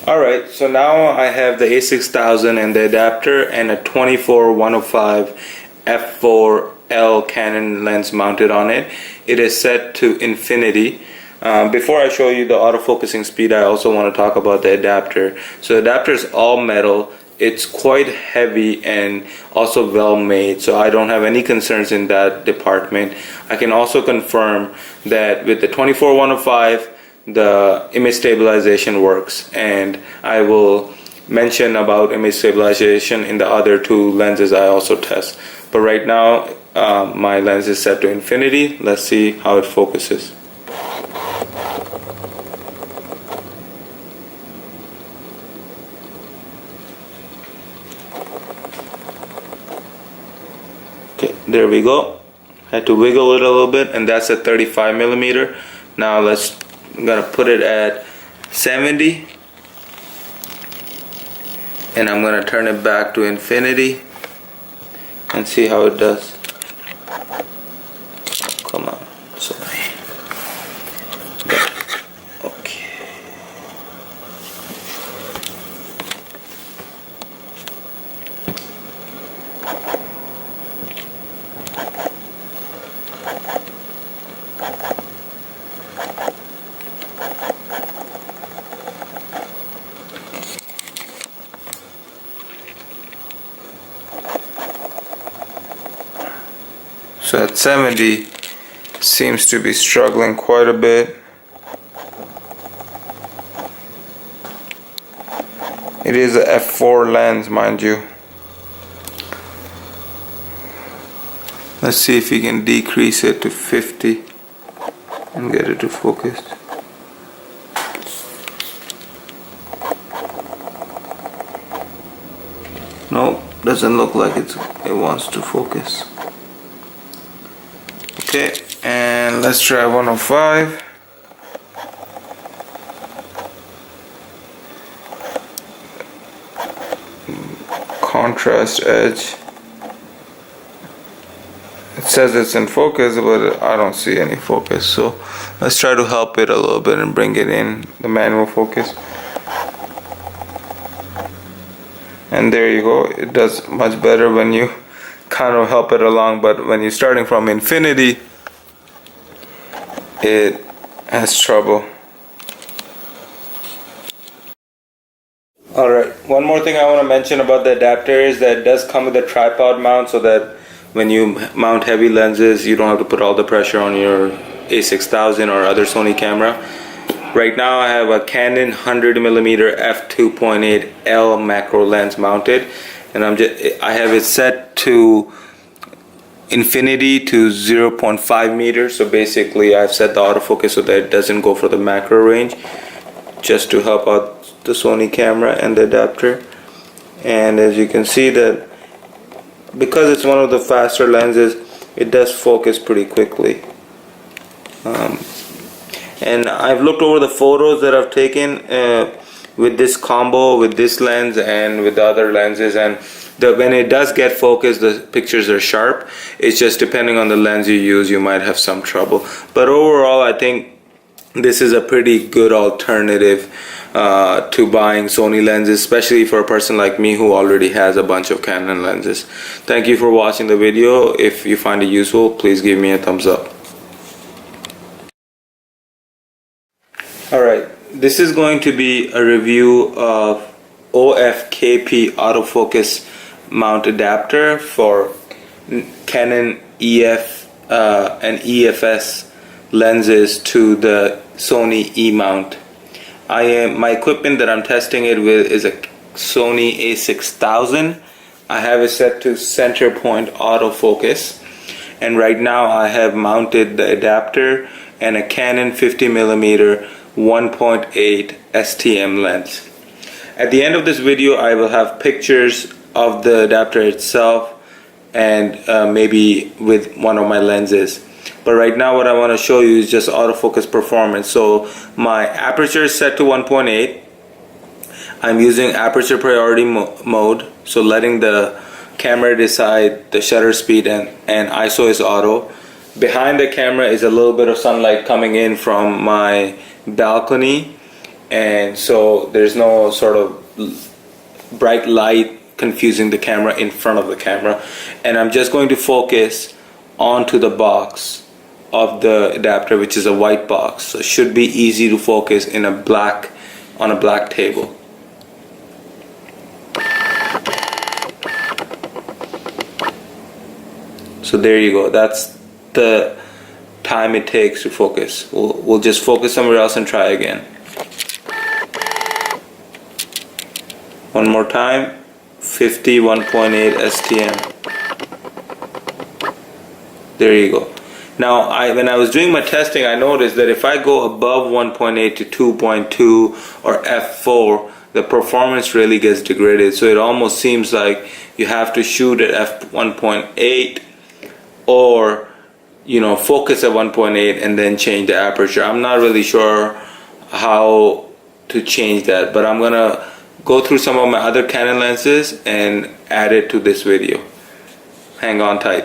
Alright, so now I have the A6000 and the adapter and a 24-105 f4L Canon lens mounted on it. It is set to infinity. Before I show you the autofocusing speed, I also want to talk about the adapter. So the adapter is all metal. It's quite heavy and also well made, so I don't have any concerns in that department. I can also confirm that with the 24-105 the image stabilization works, and I will mention about image stabilization in the other two lenses I also test. But right now my lens is set to infinity. Let's see how it focuses. Okay, there we go. Had to wiggle it a little bit, and that's a 35mm. Now I'm gonna put it at 70, and I'm gonna turn it back to infinity and see how it does. Come on, sorry. Okay. So at 70, seems to be struggling quite a bit. It is a f4 lens, mind you. Let's see if we can decrease it to 50 and get it to focus. No, doesn't look like it wants to focus. Okay, and let's try 105. Contrast edge. It says it's in focus, but I don't see any focus. So let's try to help it a little bit and bring it in the manual focus. And there you go. It does much better when you kind of help it along, but when you're starting from infinity, it has trouble. Alright, one more thing I want to mention about the adapter is that it does come with a tripod mount, so that when you mount heavy lenses you don't have to put all the pressure on your A6000 or other Sony camera. Right now I have a Canon 100mm f2.8L macro lens mounted, and I have it set to infinity to 0.5 meters. So basically I've set the autofocus so that it doesn't go for the macro range, just to help out the Sony camera and the adapter. And as you can see, that because it's one of the faster lenses, it does focus pretty quickly. And I've looked over the photos that I've taken with this combo, with this lens and with the other lenses, and when it does get focused, the pictures are sharp. It's just depending on the lens you use, you might have some trouble. But overall, I think this is a pretty good alternative to buying Sony lenses, especially for a person like me who already has a bunch of Canon lenses. Thank you for watching the video. If you find it useful, please give me a thumbs up. Alright, this is going to be a review of OFKP autofocus mount adapter for Canon EF and EFS lenses to the Sony E mount. My equipment that I'm testing it with is a Sony A6000. I have it set to center point autofocus, and right now I have mounted the adapter and a Canon 50mm 1.8 STM lens. At the end of this video I will have pictures of the adapter itself and maybe with one of my lenses. But right now what I want to show you is just autofocus performance. So my aperture is set to 1.8. I'm using aperture priority mode, so letting the camera decide the shutter speed, and ISO is auto. Behind the camera is a little bit of sunlight coming in from my balcony, and so there's no sort of bright light confusing the camera in front of the camera. And I'm just going to focus onto the box of the adapter, which is a white box, so it should be easy to focus in on a black table. So there you go, that's the time it takes to focus. We'll just focus somewhere else and try again. One more time. 51.8 STM. There you go. Now when I was doing my testing, I noticed that if I go above 1.8 to 2.2 or f4, the performance really gets degraded. So it almost seems like you have to shoot at f1.8 or focus at 1.8 and then change the aperture. I'm not really sure how to change that, but I'm gonna go through some of my other Canon lenses and add it to this video. Hang on tight.